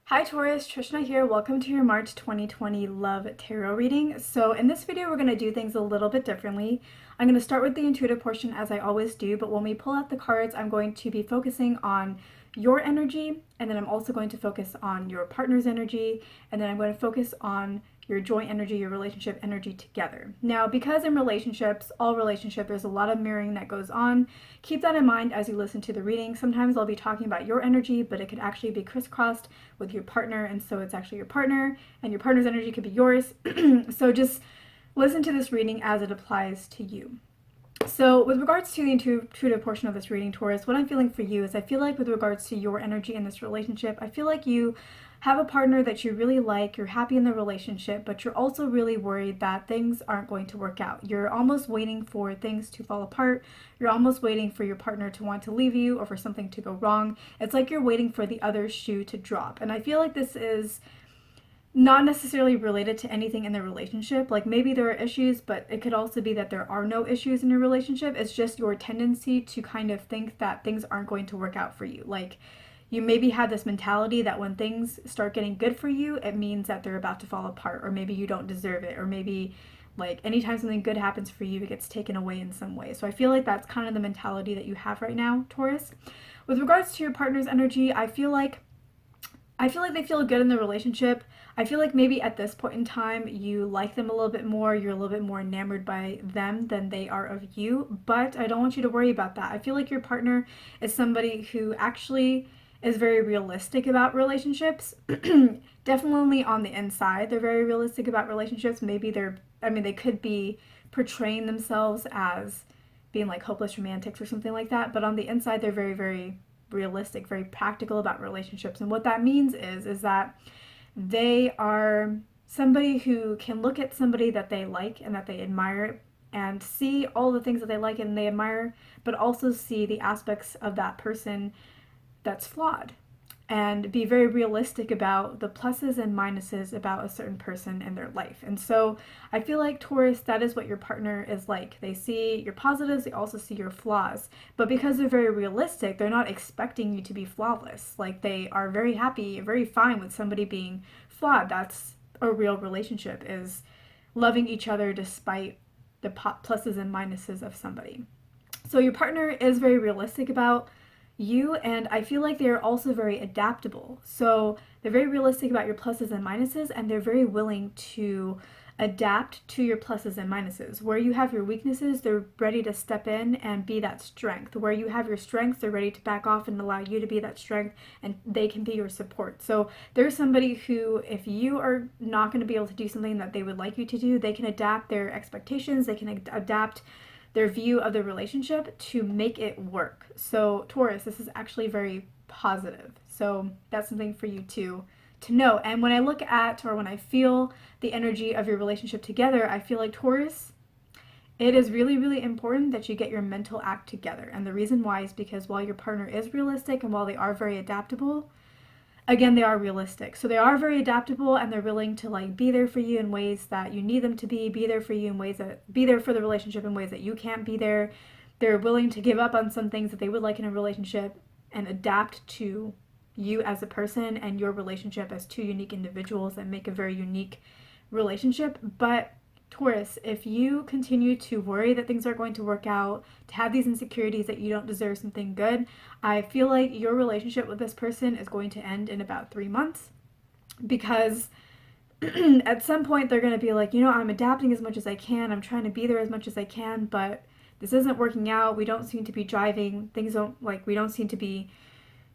Hi Taurus, Trishna here. Welcome to your March 2020 Love Tarot reading. So in this video, we're going to do things a little bit differently. I'm going to start with the intuitive portion as I always do, but when we pull out the cards, I'm going to be focusing on your energy, and then I'm also going to focus on your partner's energy, and then I'm going to focus on your joint energy, your relationship energy together. Now, because in relationships, all relationship, there's a lot of mirroring that goes on. Keep that in mind as you listen to the reading. Sometimes I'll be talking about your energy, but it could actually be crisscrossed with your partner, and so it's actually your partner, and your partner's energy could be yours. So just listen to this reading as it applies to you. So with regards to the intuitive portion of this reading, Taurus, what I'm feeling for you is I feel like with regards to your energy in this relationship, I feel like you have a partner that you really like, you're happy in the relationship, but you're also really worried that things aren't going to work out. You're almost waiting for things to fall apart. You're almost waiting for your partner to want to leave you or for something to go wrong. It's like you're waiting for the other shoe to drop. And I feel like this is not necessarily related to anything in the relationship. Like maybe there are issues, but it could also be that there are no issues in your relationship. It's just your tendency to kind of think that things aren't going to work out for you. Like you maybe have this mentality that when things start getting good for you, it means that they're about to fall apart, or maybe you don't deserve it, or maybe like anytime something good happens for you, it gets taken away in some way. So I feel like that's kind of the mentality that you have right now, Taurus. With regards to your partner's energy, I feel like they feel good in the relationship. I feel like maybe at this point in time you like them a little bit more, you're a little bit more enamored by them than they are of you, but I don't want you to worry about that. I feel like your partner is somebody who actually is very realistic about relationships. Definitely on the inside, they're very realistic about relationships. Maybe they could be portraying themselves as being like hopeless romantics or something like that, but on the inside, they're very, very realistic, very practical about relationships. And what that means is that they are somebody who can look at somebody that they like and that they admire and see all the things that they like and they admire, but also see the aspects of that person that's flawed and be very realistic about the pluses and minuses about a certain person in their life. And so I feel like Taurus, that is what your partner is like. They see your positives, they also see your flaws. But because they're very realistic, they're not expecting you to be flawless. Like they are very happy, very fine with somebody being flawed. That's a real relationship, is loving each other despite the pluses and minuses of somebody. So your partner is very realistic about you, and I feel like they're also very adaptable. So they're very realistic about your pluses and minuses, and they're very willing to adapt to your pluses and minuses. Where you have your weaknesses, they're ready to step in and be that strength. Where you have your strengths, they're ready to back off and allow you to be that strength, and they can be your support. So there's somebody who, if you are not going to be able to do something that they would like you to do, they can adapt their expectations, they can adapt their view of the relationship to make it work. So Taurus, this is actually very positive. So that's something for you to know. And when I look at, or when I feel the energy of your relationship together, I feel like Taurus, it is really, really important that you get your mental act together. And the reason why is because while your partner is realistic and while they are very adaptable, again, they are realistic. So they are very adaptable, and they're willing to like be there for you in ways that you need them to be there for you in ways that, be there for the relationship in ways that you can't be there. They're willing to give up on some things that they would like in a relationship and adapt to you as a person and your relationship as two unique individuals and make a very unique relationship. But Taurus, if you continue to worry that things aren't going to work out, to have these insecurities that you don't deserve something good, I feel like your relationship with this person is going to end in about 3 months, because at some point they're going to be like, I'm adapting as much as I can, I'm trying to be there as much as I can, but this isn't working out, we don't seem to be driving, we don't seem to be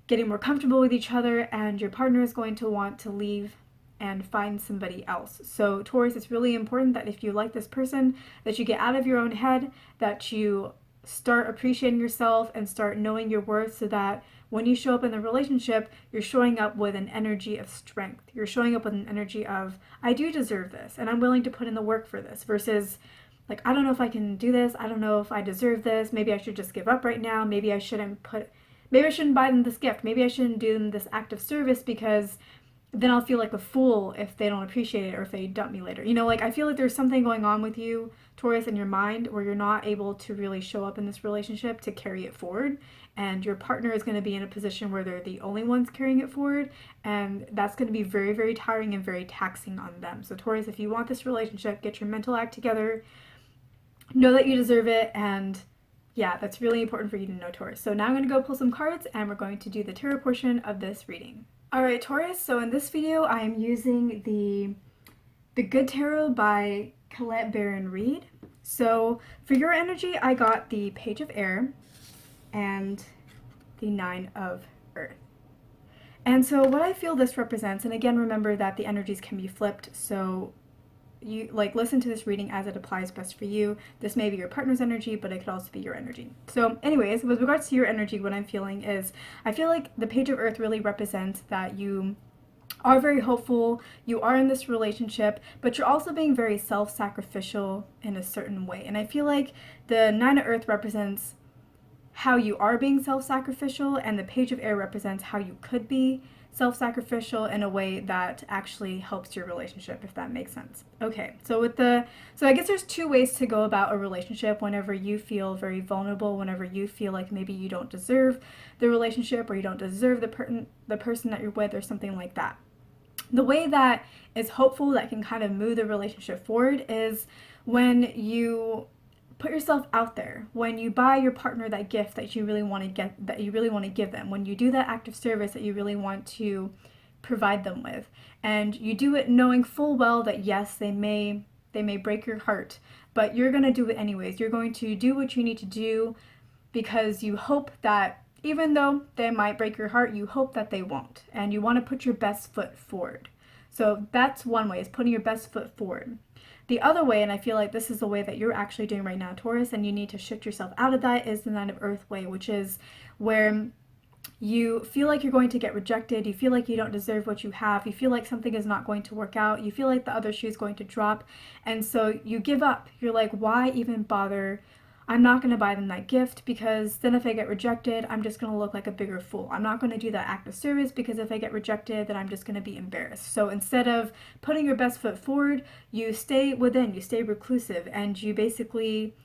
getting more comfortable with each other, and your partner is going to want to leave and find somebody else. So Taurus, it's really important that if you like this person, that you get out of your own head, that you start appreciating yourself and start knowing your worth, so that when you show up in the relationship, you're showing up with an energy of strength. You're showing up with an energy of, I do deserve this and I'm willing to put in the work for this, versus like, I don't know if I can do this, I don't know if I deserve this, maybe I should just give up right now, maybe I shouldn't buy them this gift, maybe I shouldn't do them this act of service because then I'll feel like a fool if they don't appreciate it or if they dump me later. You know, like I feel like there's something going on with you, Taurus, in your mind where you're not able to really show up in this relationship to carry it forward. And your partner is going to be in a position where they're the only ones carrying it forward. And that's going to be very, very tiring and very taxing on them. So, Taurus, if you want this relationship, get your mental act together, know that you deserve it. And yeah, that's really important for you to know, Taurus. So now I'm going to go pull some cards and we're going to do the tarot portion of this reading. Alright, Taurus, so in this video I am using the Good Tarot by Colette Baron Reed. So for your energy, I got the Page of Air and the Nine of Earth. And so what I feel this represents, and again remember that the energies can be flipped, so you like listen to this reading as it applies best for you. This may be your partner's energy, but it could also be your energy. So anyways, with regards to your energy, what I'm feeling is I feel like the Page of Earth really represents that you are very hopeful, you are in this relationship, but you're also being very self-sacrificial in a certain way. And I feel like the Nine of Earth represents how you are being self-sacrificial, and the Page of Air represents how you could be self-sacrificial in a way that actually helps your relationship, if that makes sense. Okay, so I guess there's two ways to go about a relationship whenever you feel very vulnerable, whenever you feel like maybe you don't deserve the relationship or you don't deserve the person that you're with or something like that. The way that is hopeful, that can kind of move the relationship forward, is when you put yourself out there, when you buy your partner that gift that you really want to get, that you really want to give them, when you do that act of service that you really want to provide them with, and you do it knowing full well that yes, they may break your heart, but you're going to do it anyways. You're going to do what you need to do because you hope that even though they might break your heart, you hope that they won't, and you want to put your best foot forward. So that's one way, is putting your best foot forward. The other way, and I feel like this is the way that you're actually doing right now, Taurus, and you need to shift yourself out of that, is the Nine of Earth way, which is where you feel like you're going to get rejected, you feel like you don't deserve what you have, you feel like something is not going to work out, you feel like the other shoe is going to drop, and so you give up. You're like, why even bother? I'm not going to buy them that gift because then if I get rejected, I'm just going to look like a bigger fool. I'm not going to do that act of service because if I get rejected, then I'm just going to be embarrassed. So instead of putting your best foot forward, you stay within, you stay reclusive, and you basically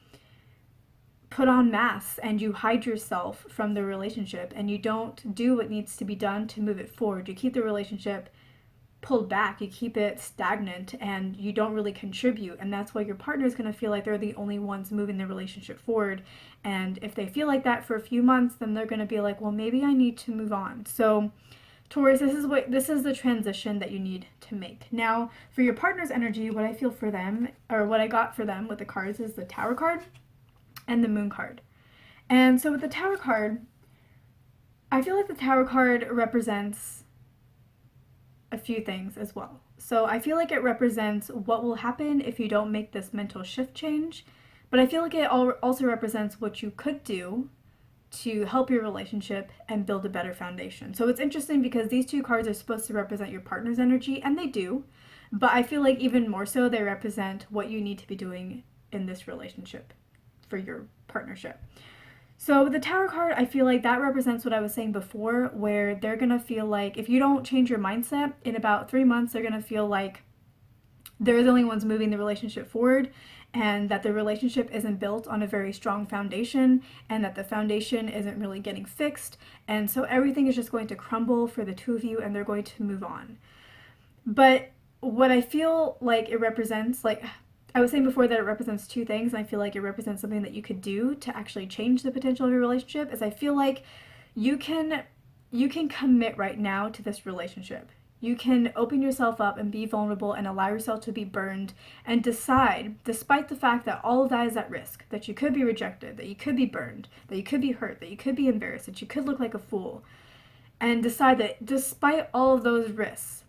put on masks and you hide yourself from the relationship and you don't do what needs to be done to move it forward. You keep the relationship pulled back, you keep it stagnant, and you don't really contribute, and that's why your partner is going to feel like they're the only ones moving the relationship forward. And if they feel like that for a few months, then they're going to be like, well, maybe I need to move on. So Taurus, this is the transition that you need to make. Now for your partner's energy, what I feel for them, or what I got for them with the cards, is the Tower card and the Moon card. And so with the Tower card, I feel like the Tower card represents a few things as well. So I feel like it represents what will happen if you don't make this mental shift change, but I feel like it also represents what you could do to help your relationship and build a better foundation. So it's interesting because these two cards are supposed to represent your partner's energy, and they do, but I feel like even more so they represent what you need to be doing in this relationship for your partnership. So the Tower card, I feel like that represents what I was saying before, where they're going to feel like if you don't change your mindset, in about 3 months, they're going to feel like they're the only ones moving the relationship forward, and that the relationship isn't built on a very strong foundation, and that the foundation isn't really getting fixed, and so everything is just going to crumble for the two of you, and they're going to move on. But what I feel like it represents, like I was saying before, that it represents two things, and I feel like it represents something that you could do to actually change the potential of your relationship, is I feel like you can commit right now to this relationship. You can open yourself up and be vulnerable and allow yourself to be burned and decide, despite the fact that all of that is at risk, that you could be rejected, that you could be burned, that you could be hurt, that you could be embarrassed, that you could look like a fool, and decide that despite all of those risks,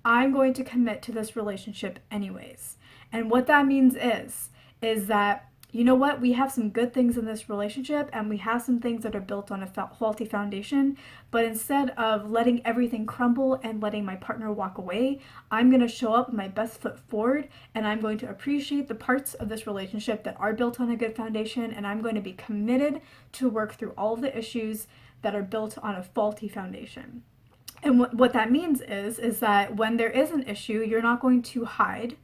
I'm going to commit to this relationship anyways. And what that means is that, you know what, we have some good things in this relationship and we have some things that are built on a faulty foundation, but instead of letting everything crumble and letting my partner walk away, I'm going to show up with my best foot forward, and I'm going to appreciate the parts of this relationship that are built on a good foundation, and I'm going to be committed to work through all of the issues that are built on a faulty foundation. And what that means is that when there is an issue, you're not going to hide.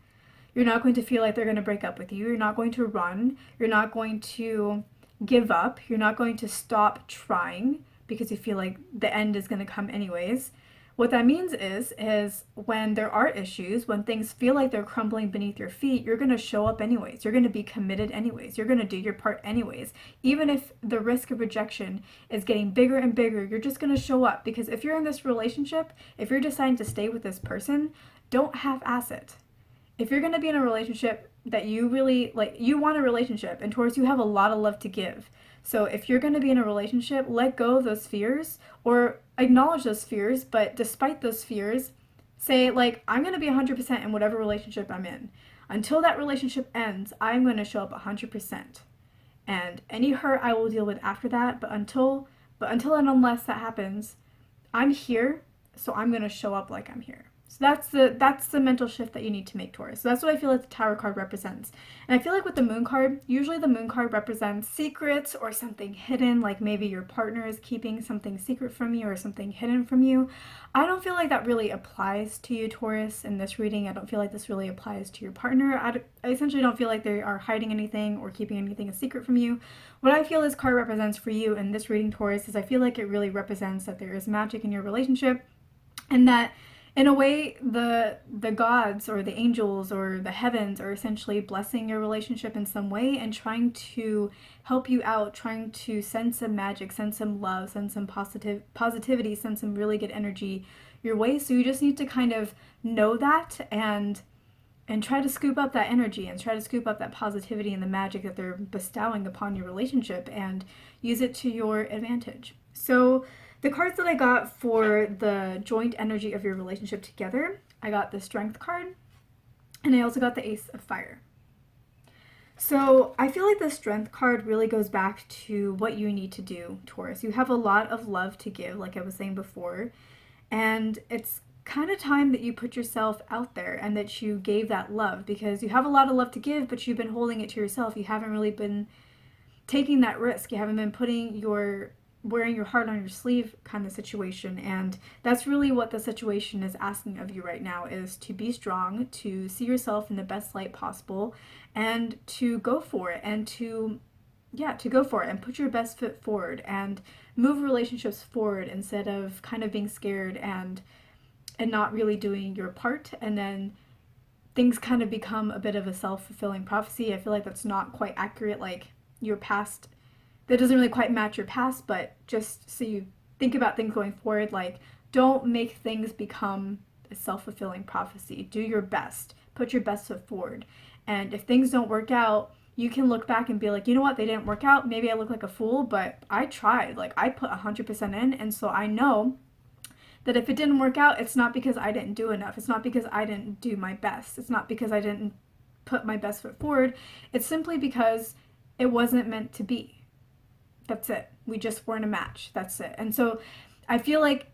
You're not going to feel like they're going to break up with you. You're not going to run. You're not going to give up. You're not going to stop trying because you feel like the end is going to come anyways. What that means is when there are issues, when things feel like they're crumbling beneath your feet, you're going to show up anyways. You're going to be committed anyways. You're going to do your part anyways. Even if the risk of rejection is getting bigger and bigger, you're just going to show up, because if you're in this relationship, if you're deciding to stay with this person, don't half-ass it. If you're going to be in a relationship that you really like, you want a relationship, and Taurus, you have a lot of love to give. So if you're going to be in a relationship, let go of those fears, or acknowledge those fears, but despite those fears, say, like, I'm going to be 100% in whatever relationship I'm in. Until that relationship ends, I'm going to show up 100%. And any hurt I will deal with after that, but until and unless that happens, I'm here, so I'm going to show up like I'm here. So that's the mental shift that you need to make, Taurus. So that's what I feel like the Tower card represents. And I feel like with the Moon card, usually the Moon card represents secrets or something hidden, like maybe your partner is keeping something secret from you or something hidden from you. I don't feel like that really applies to you, Taurus, in this reading. I don't feel like this really applies to your partner. I essentially don't feel like they are hiding anything or keeping anything a secret from you. What I feel this card represents for you in this reading, Taurus, is I feel like it really represents that there is magic in your relationship, and that in a way the gods or the angels or the heavens are essentially blessing your relationship in some way and trying to help you out, trying to send some magic, send some love, send some positivity, send some really good energy your way. So you just need to kind of know that, and try to scoop up that energy and try to scoop up that positivity and the magic that they're bestowing upon your relationship and use it to your advantage. So the cards that I got for the joint energy of your relationship together, I got the Strength card, and I also got the Ace of Fire. So I feel like the Strength card really goes back to what you need to do, Taurus. You have a lot of love to give, like I was saying before, and it's kind of time that you put yourself out there and that you gave that love, because you have a lot of love to give, but you've been holding it to yourself. You haven't really been taking that risk. You haven't been wearing your heart on your sleeve kind of situation. And that's really what the situation is asking of you right now, is to be strong, to see yourself in the best light possible, and to go for it, and to go for it and put your best foot forward and move relationships forward instead of kind of being scared and not really doing your part, and then things kind of become a bit of a self-fulfilling prophecy. I feel like that's not quite accurate. Like, your past, that doesn't really quite match your past, but just so you think about things going forward, like, don't make things become a self-fulfilling prophecy. Do your best. Put your best foot forward. And if things don't work out, you can look back and be like, you know what, they didn't work out. Maybe I look like a fool, but I tried. Like, I put 100% in, and so I know that if it didn't work out, it's not because I didn't do enough. It's not because I didn't do my best. It's not because I didn't put my best foot forward. It's simply because it wasn't meant to be. That's it. We just weren't a match. That's it. And so I feel like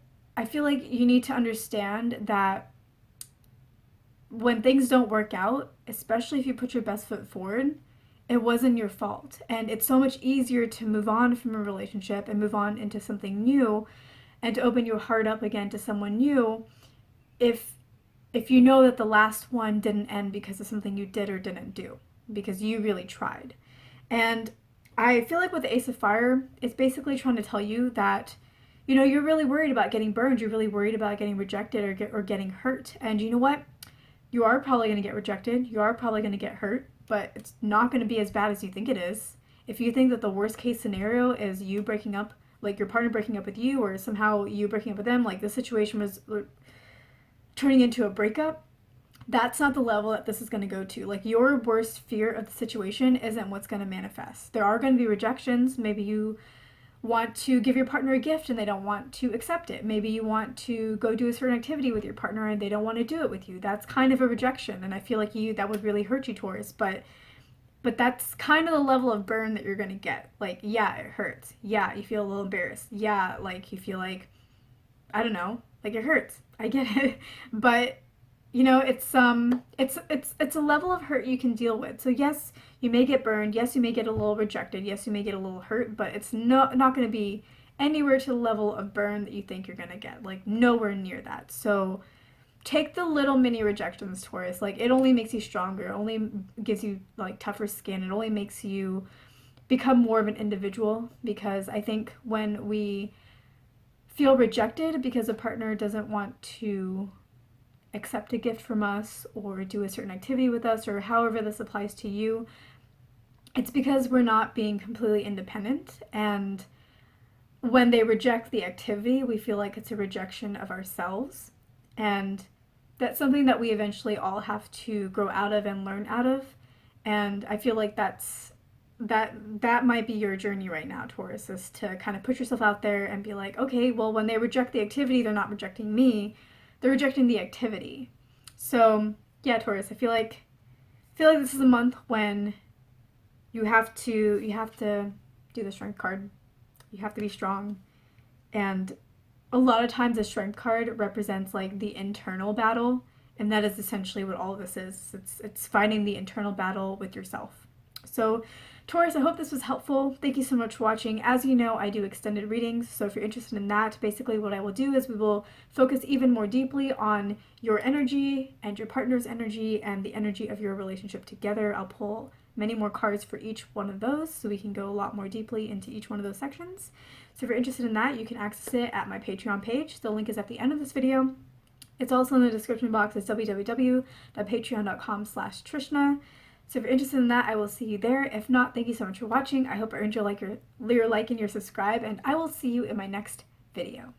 you need to understand that when things don't work out, especially if you put your best foot forward, it wasn't your fault. And it's so much easier to move on from a relationship and move on into something new and to open your heart up again to someone new if you know that the last one didn't end because of something you did or didn't do, because you really tried. And I feel like with the Ace of Fire, it's basically trying to tell you that, you know, you're really worried about getting burned, you're really worried about getting rejected or getting hurt. And you know what? You are probably going to get rejected, you are probably going to get hurt, but it's not going to be as bad as you think it is. If you think that the worst case scenario is you breaking up, like your partner breaking up with you, or somehow you breaking up with them, like the situation was turning into a breakup, that's not the level that this is going to go to. Like, your worst fear of the situation isn't what's going to manifest. There are going to be rejections. Maybe you want to give your partner a gift and they don't want to accept it. Maybe you want to go do a certain activity with your partner and they don't want to do it with you. That's kind of a rejection, and I feel like that would really hurt you, Taurus. But that's kind of the level of burn that you're going to get. Like, yeah, it hurts. Yeah, you feel a little embarrassed. Yeah, like, you feel like, I don't know, like, it hurts. I get it. But, you know, it's a level of hurt you can deal with. So yes, you may get burned. Yes, you may get a little rejected. Yes, you may get a little hurt, but it's not going to be anywhere to the level of burn that you think you're gonna get. Like nowhere near that. So take the little mini rejections, Taurus. Like it only makes you stronger. It only gives you like tougher skin. It only makes you become more of an individual, because I think when we feel rejected because a partner doesn't want to accept a gift from us or do a certain activity with us, or however this applies to you, it's because we're not being completely independent. And when they reject the activity, we feel like it's a rejection of ourselves. And that's something that we eventually all have to grow out of and learn out of. And I feel like that might be your journey right now, Taurus, is to kind of put yourself out there and be like, okay, well, when they reject the activity, they're not rejecting me, they're rejecting the activity. So yeah, Taurus, I feel like this is a month when you have to do the strength card. You have to be strong. And a lot of times the strength card represents like the internal battle, and that is essentially what all of this is. It's fighting the internal battle with yourself. So Taurus, I hope this was helpful. Thank you so much for watching. As you know, I do extended readings, so if you're interested in that, basically what I will do is we will focus even more deeply on your energy and your partner's energy and the energy of your relationship together. I'll pull many more cards for each one of those, so we can go a lot more deeply into each one of those sections. So if you're interested in that, you can access it at my Patreon page. The link is at the end of this video. It's also in the description box. It's www.patreon.com/Trishna. So if you're interested in that, I will see you there. If not, thank you so much for watching. I hope I earned your like and your subscribe, and I will see you in my next video.